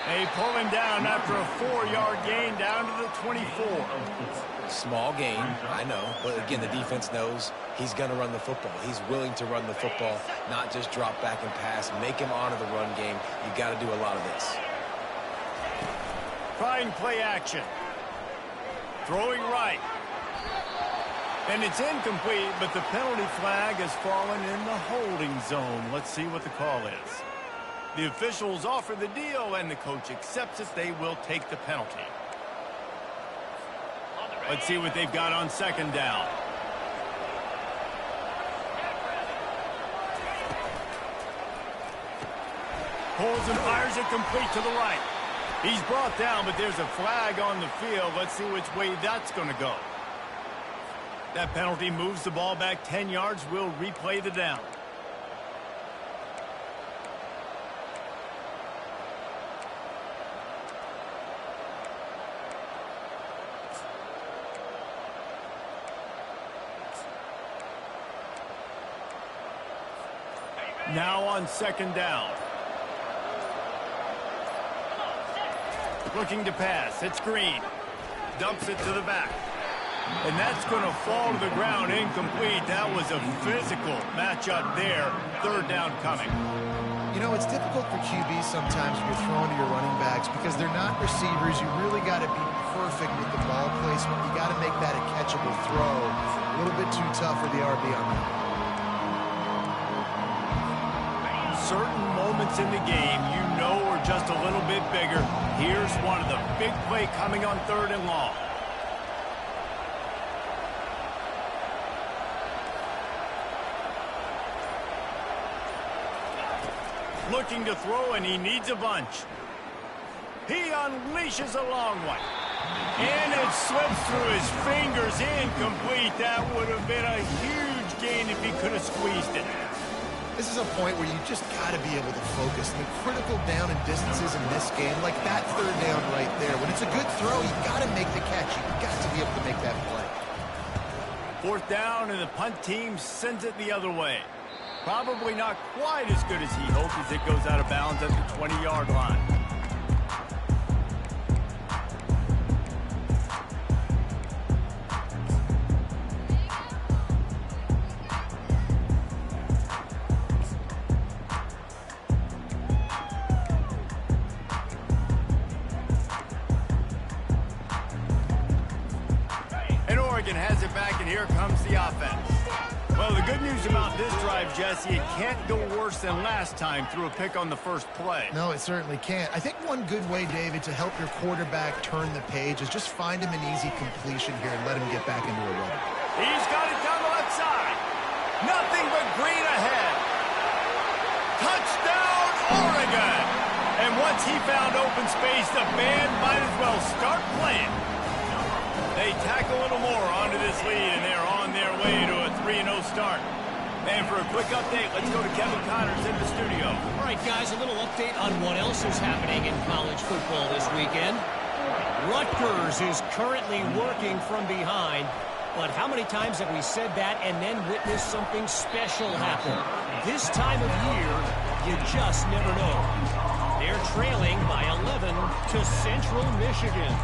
[SPEAKER 2] They pull him down after a 4-yard gain down to the 24.
[SPEAKER 3] Small gain, I know. But again, the defense knows he's going to run the football. He's willing to run the football, not just drop back and pass. Make him honor the run game. You got to do a lot of this.
[SPEAKER 2] Trying play action. Throwing right. And it's incomplete, but the penalty flag has fallen in the holding zone. Let's see what the call is. The officials offer the deal, and the coach accepts it. They will take the penalty. Let's see what they've got on second down. Pulls and fires it complete to the right. He's brought down, but there's a flag on the field. Let's see which way that's going to go. That penalty moves the ball back 10 yards. We'll replay the down. Now on second down. Looking to pass. It's Green. Dumps it to the back. And that's going to fall to the ground incomplete. That was a physical matchup there. Third down coming.
[SPEAKER 1] You know, it's difficult for QBs sometimes when you're throwing to your running backs because they're not receivers. You really got to be perfect with the ball placement. You got to make that a catchable throw. A little bit too tough for the RB on that.
[SPEAKER 2] Certain moments in the game you know are just a little bit bigger. Here's one of the big play coming on third and long. Looking to throw, and he needs a bunch. He unleashes a long one. And it slips through his fingers, incomplete. That would have been a huge gain if he could have squeezed it.
[SPEAKER 1] This is a point where you just got to be able to focus. The critical down and distances in this game, like that third down right there. When it's a good throw, you got to make the catch. You got to be able to make that play.
[SPEAKER 2] Fourth down, and the punt team sends it the other way. Probably not quite as good as he hoped as it goes out of bounds at the 20-yard line. And Oregon has it back, and here comes the offense. Well, the good news about this drive, Jesse, it can't go worse than last time through a pick on the first play.
[SPEAKER 1] No, it certainly can't. I think one good way, David, to help your quarterback turn the page is just find him an easy completion here and let him get back into a run.
[SPEAKER 2] He's got it down the left side. Nothing but green ahead. Touchdown, Oregon! And once he found open space, the band might as well start playing. They tack a little more onto this lead, and they're on their way to a 3-0 start. And for a quick update, let's go to Kevin Connors in the studio.
[SPEAKER 4] All right, guys, a little update on what else is happening in college football this weekend. Rutgers is currently working from behind, but how many times have we said that and then witnessed something special happen? This time of year, you just never know. They're trailing by 11 to Central Michigan.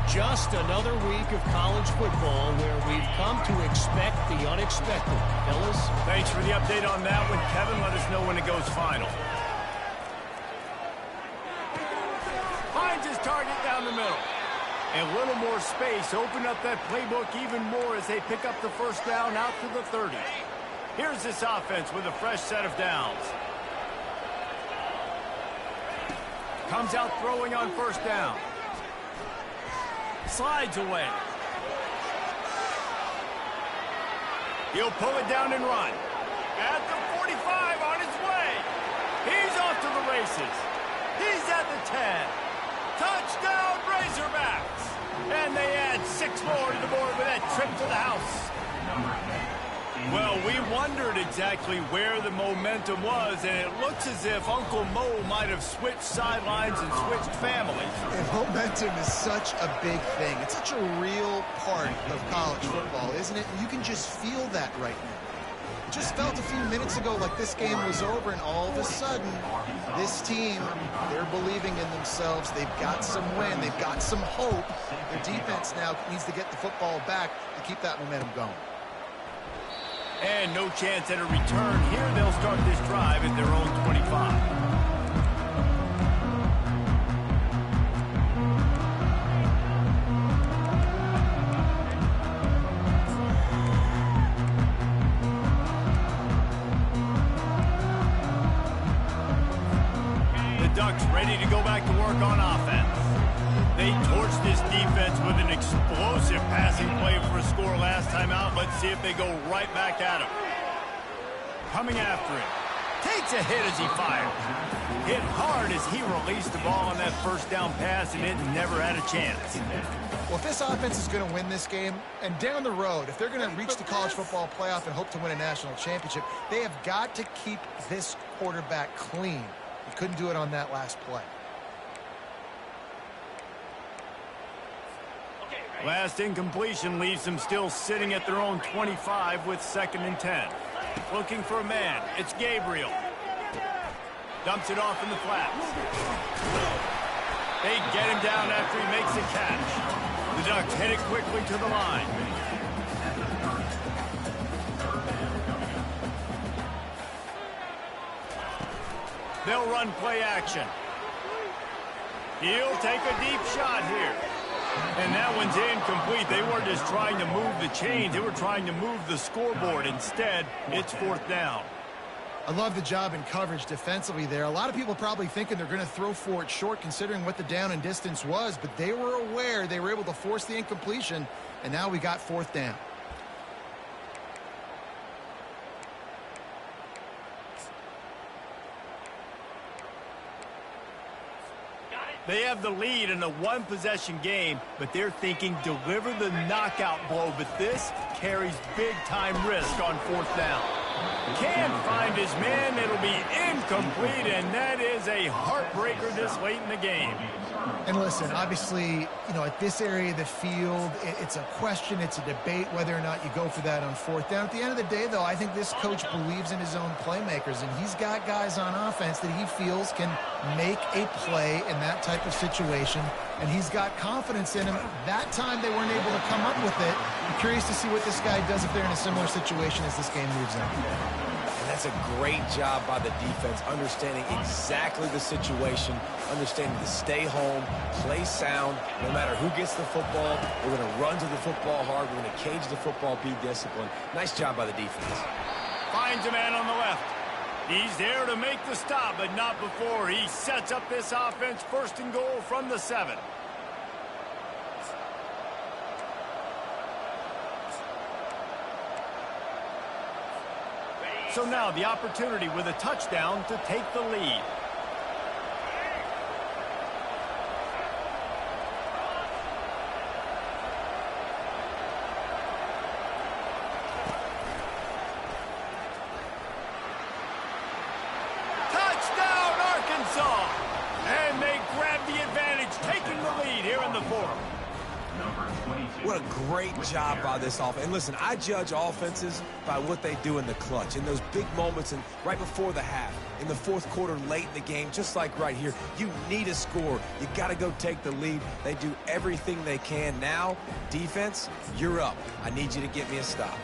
[SPEAKER 4] Just another week of college football where we've come to expect the unexpected. Fellas?
[SPEAKER 2] Thanks for the update on that one, Kevin. Let us know when it goes final. Finds his target down the middle. And a little more space. Open up that playbook even more as they pick up the first down out to the 30. Here's this offense with a fresh set of downs. Comes out throwing on first down. Slides away. He'll pull it down and run. At the 45 on his way. He's off to the races. He's at the 10. Touchdown, Razorbacks. And they add 6 more to the board with that trip to the house. Well, we wondered exactly where the momentum was, and it looks as if Uncle Mo might have switched sidelines and switched families.
[SPEAKER 1] And momentum is such a big thing. It's such a real part of college football, isn't it? You can just feel that right now. Just felt a few minutes ago like this game was over, and all of a sudden, this team, they're believing in themselves. They've got some wind. They've got some hope. Their defense now needs to get the football back to keep that momentum going.
[SPEAKER 2] And no chance at a return here. They'll start this drive at their own 25. Ducks ready to go back to work on offense. They torched this defense with an explosive passing play for a score last time out. Let's see if they go right back at him. Coming after him. Takes a hit as he fires. Hit hard as he released the ball on that first down pass, and it never had a chance.
[SPEAKER 1] Well, if this offense is going to win this game, and down the road, if they're going to reach the college football playoff and hope to win a national championship, they have got to keep this quarterback clean. He couldn't do it on that last play.
[SPEAKER 2] Last incompletion leaves them still sitting at their own 25 with 2nd and 10. Looking for a man. It's Gabriel. Dumps it off in the flats. They get him down after he makes a catch. The Ducks headed quickly to the line. They'll run play action. He'll take a deep shot here. And that one's incomplete. They weren't just trying to move the chains. They were trying to move the scoreboard. Instead, it's 4th down.
[SPEAKER 1] I love the job in coverage defensively there. A lot of people probably thinking they're going to throw for it short considering what the down and distance was, but they were aware. They were able to force the incompletion, and now we got 4th down.
[SPEAKER 2] They have the lead in a one-possession game, but they're thinking deliver the knockout blow. But this carries big-time risk on 4th down. Can't find his man. It'll be incomplete, and that is a heartbreaker this late in the game.
[SPEAKER 1] And listen, obviously, you know, at this area of the field, it's a question, it's a debate whether or not you go for that on 4th down. At the end of the day, though, I think this coach believes in his own playmakers, and he's got guys on offense that he feels can make a play in that type of situation, and he's got confidence in him. That time they weren't able to come up with it. I'm curious to see what this guy does if they're in a similar situation as this game moves on.
[SPEAKER 3] That's a great job by the defense, understanding exactly the situation, understanding to stay home, play sound. No matter who gets the football, we're going to run to the football hard. We're going to cage the football, be disciplined. Nice job by the defense.
[SPEAKER 2] Finds a man on the left. He's there to make the stop, but not before. He sets up this offense 1st and goal from the 7. So now the opportunity with a touchdown to take the lead. Touchdown, Arkansas! And they grab the advantage, taking the lead here in the 4th.
[SPEAKER 3] What a great job by this offense. And listen, I judge offenses by what they do in the clutch, in those big moments and right before the half, in the 4th quarter, late in the game, just like right here. You need a score. You got to go take the lead. They do everything they can. Now, defense, you're up. I need you to get me a stop.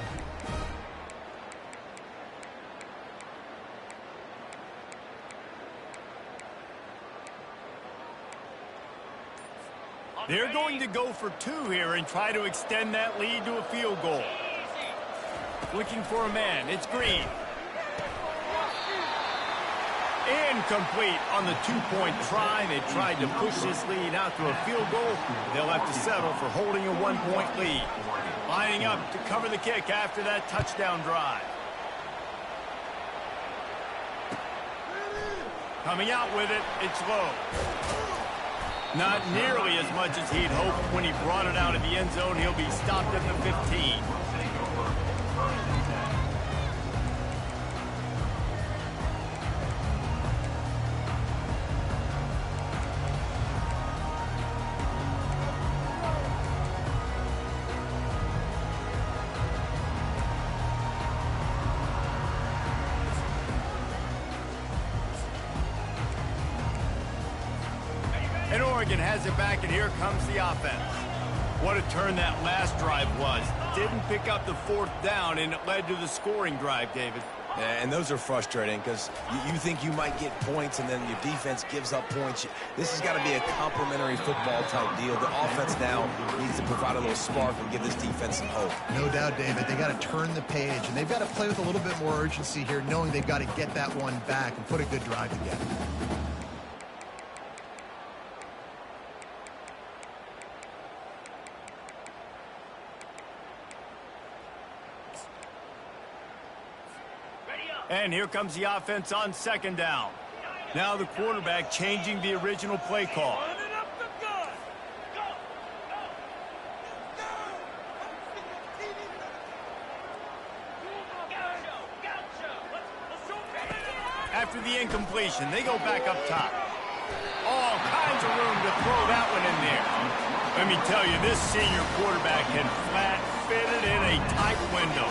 [SPEAKER 2] They're going to go for 2 here and try to extend that lead to a field goal. Looking for a man. It's Green. Incomplete on the 2-point try. They tried to push this lead out to a field goal. They'll have to settle for holding a 1-point lead. Lining up to cover the kick after that touchdown drive. Coming out with it, it's low. Not nearly as much as he'd hoped when he brought it out of the end zone. He'll be stopped at the 15. Oregon has it back, and here comes the offense. What a turn that last drive was. Didn't pick up the fourth down, and it led to the scoring drive, David.
[SPEAKER 3] And those are frustrating because you think you might get points and then your defense gives up points. This has got to be a complementary football type deal. The offense now needs to provide a little spark and give this defense some hope.
[SPEAKER 1] No doubt, David. They got to turn the page, and they've got to play with a little bit more urgency here, knowing they've got to get that one back and put a good drive together.
[SPEAKER 2] And here comes the offense on second down. Now the quarterback changing the original play call. After the incompletion, they go back up top. All kinds of room to throw that one in there. Let me tell you, this senior quarterback can flat fit it in a tight window.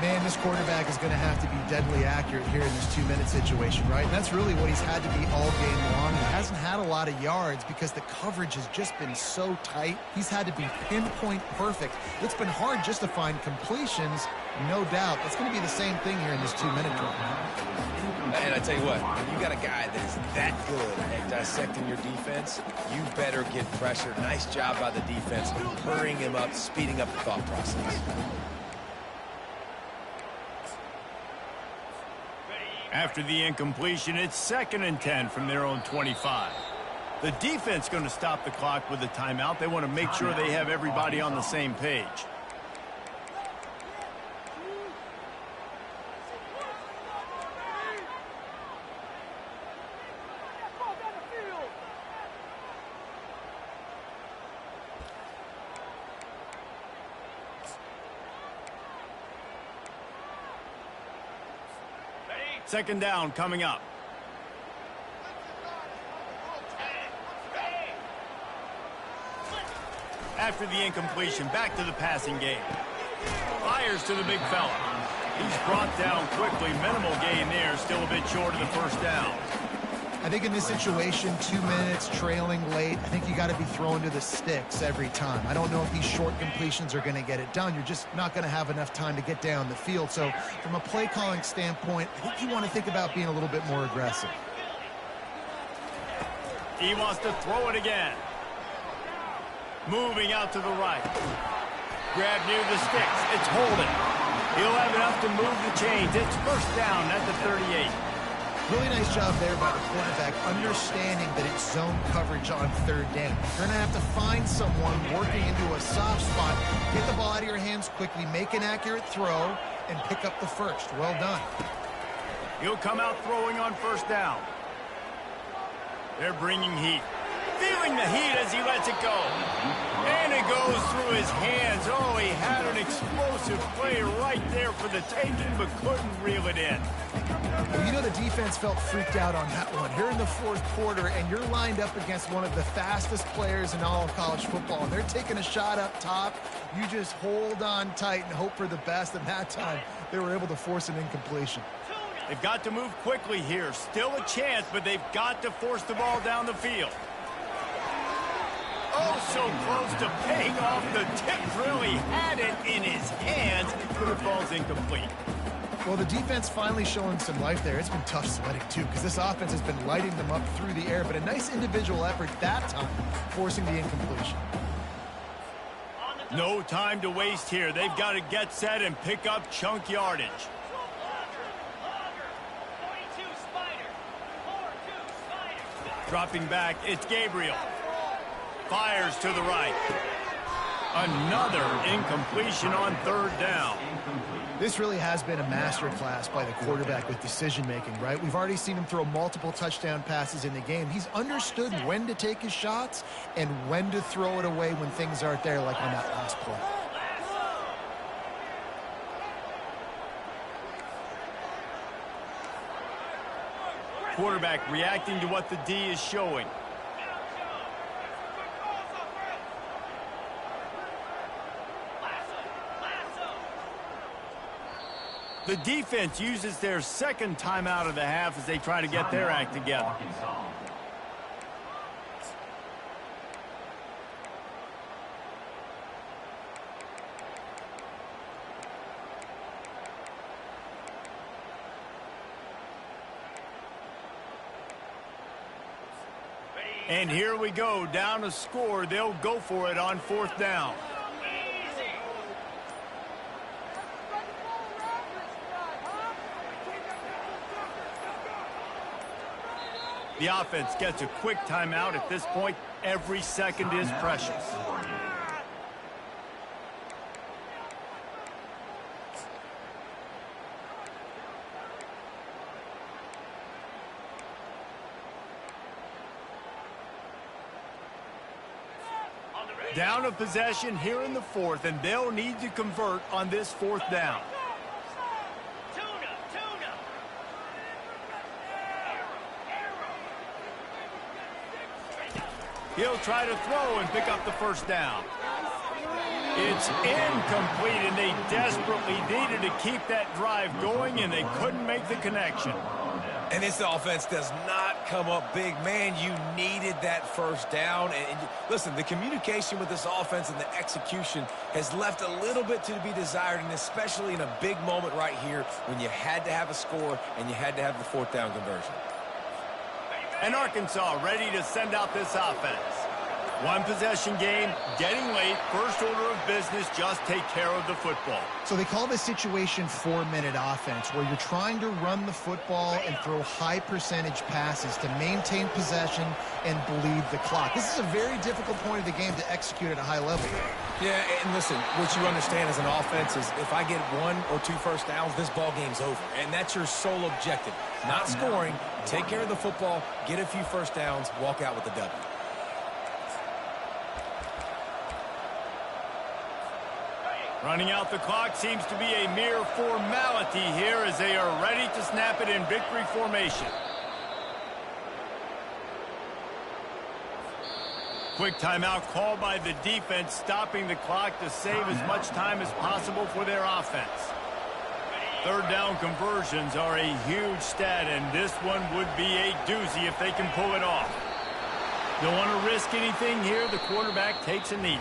[SPEAKER 1] Man, this quarterback is going to have to be deadly accurate here in this 2-minute situation, right? And that's really what he's had to be all game long. He hasn't had a lot of yards because the coverage has just been so tight. He's had to be pinpoint perfect. It's been hard just to find completions, no doubt. It's going to be the same thing here in this 2-minute drill.
[SPEAKER 3] And I tell you what, when you got a guy that is that good at dissecting your defense, you better get pressure. Nice job by the defense, hurrying him up, speeding up the thought process.
[SPEAKER 2] After the incompletion, it's 2nd and 10 from their own 25. The defense going to stop the clock with a timeout. They want to make sure they have everybody on the same page. Second down coming up. After the incompletion, back to the passing game. Fires to the big fella. He's brought down quickly. Minimal gain there. Still a bit short of the first down.
[SPEAKER 1] I think in this situation, 2 minutes, trailing late, I think you got to be throwing to the sticks every time. I don't know if these short completions are going to get it done. You're just not going to have enough time to get down the field. So from a play calling standpoint, I think you want to think about being a little bit more aggressive.
[SPEAKER 2] He wants to throw it again. Moving out to the right. Grab near the sticks. It's holding. He'll have enough to move the chains. It's first down at the 38.
[SPEAKER 1] Really nice job there by the quarterback, understanding that it's zone coverage on 3rd down. You're going to have to find someone working into a soft spot, get the ball out of your hands quickly, make an accurate throw, and pick up the first. Well done.
[SPEAKER 2] He'll come out throwing on first down. They're bringing heat. Feeling the heat as he lets it go. And it goes through his hands. Oh, he had an explosive play right there for the taking, but couldn't reel it in.
[SPEAKER 1] Well, you know the defense felt freaked out on that one. You're in the 4th quarter, and you're lined up against one of the fastest players in all of college football, and they're taking a shot up top. You just hold on tight and hope for the best, and that time they were able to force an incompletion.
[SPEAKER 2] They've got to move quickly here. Still a chance, but they've got to force the ball down the field. Oh, so close to paying off. The tip really had it in his hands, but the ball's incomplete.
[SPEAKER 1] Well, the defense finally showing some life there. It's been tough sledding, too, because this offense has been lighting them up through the air, but a nice individual effort that time, forcing the incompletion.
[SPEAKER 2] No time to waste here. They've got to get set and pick up chunk yardage. Dropping back, it's Gabriel. Fires to the right. Another incompletion on 3rd down.
[SPEAKER 1] This really has been a masterclass by the quarterback with decision-making, right? We've already seen him throw multiple touchdown passes in the game. He's understood when to take his shots and when to throw it away when things aren't there, like on that last play.
[SPEAKER 2] Quarterback reacting to what the D is showing. The defense uses their 2nd timeout of the half as they try to get their act together. And here we go, down a score. They'll go for it on 4th down. The offense gets a quick timeout at this point. Every second is precious. Down a possession here in the 4th, and they'll need to convert on this 4th down. He'll try to throw and pick up the 1st down. It's incomplete, and they desperately needed to keep that drive going, and they couldn't make the connection.
[SPEAKER 3] And this offense does not come up big. Man, you needed that 1st down. And listen, the communication with this offense and the execution has left a little bit to be desired, and especially in a big moment right here when you had to have a score and you had to have the 4th down conversion.
[SPEAKER 2] And Arkansas ready to send out this offense. One possession game, getting late, first order of business, just take care of the football.
[SPEAKER 1] So they call this situation 4-minute offense, where you're trying to run the football and throw high percentage passes to maintain possession and bleed the clock. This is a very difficult point of the game to execute at a high level.
[SPEAKER 3] Yeah, and listen, what you understand as an offense is if I get 1 or 2 first downs, this ball game's over. And that's your sole objective. Not scoring, take care of the football, get a few first downs, walk out with the W.
[SPEAKER 2] Running out the clock seems to be a mere formality here as they are ready to snap it in victory formation. Quick timeout called by the defense, stopping the clock to save as much time as possible for their offense. 3rd down conversions are a huge stat, and this one would be a doozy if they can pull it off. Don't want to risk anything here. The quarterback takes a knee.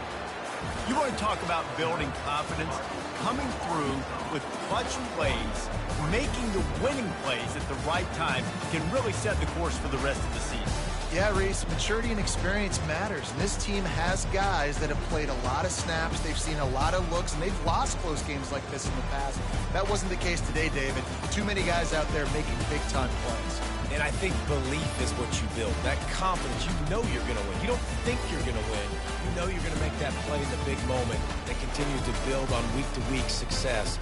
[SPEAKER 2] You want to talk about building confidence, coming through with clutch plays, making the winning plays at the right time can really set the course for the rest of the season.
[SPEAKER 1] Yeah, Reese, maturity and experience matters. And this team has guys that have played a lot of snaps. They've seen a lot of looks, and they've lost close games like this in the past. That wasn't the case today, David. Too many guys out there making big-time plays.
[SPEAKER 3] And I think belief is what you build. That confidence, you know you're going to win. You don't think you're going to win. You know you're going to make that play in the big moment that continues to build on week-to-week success.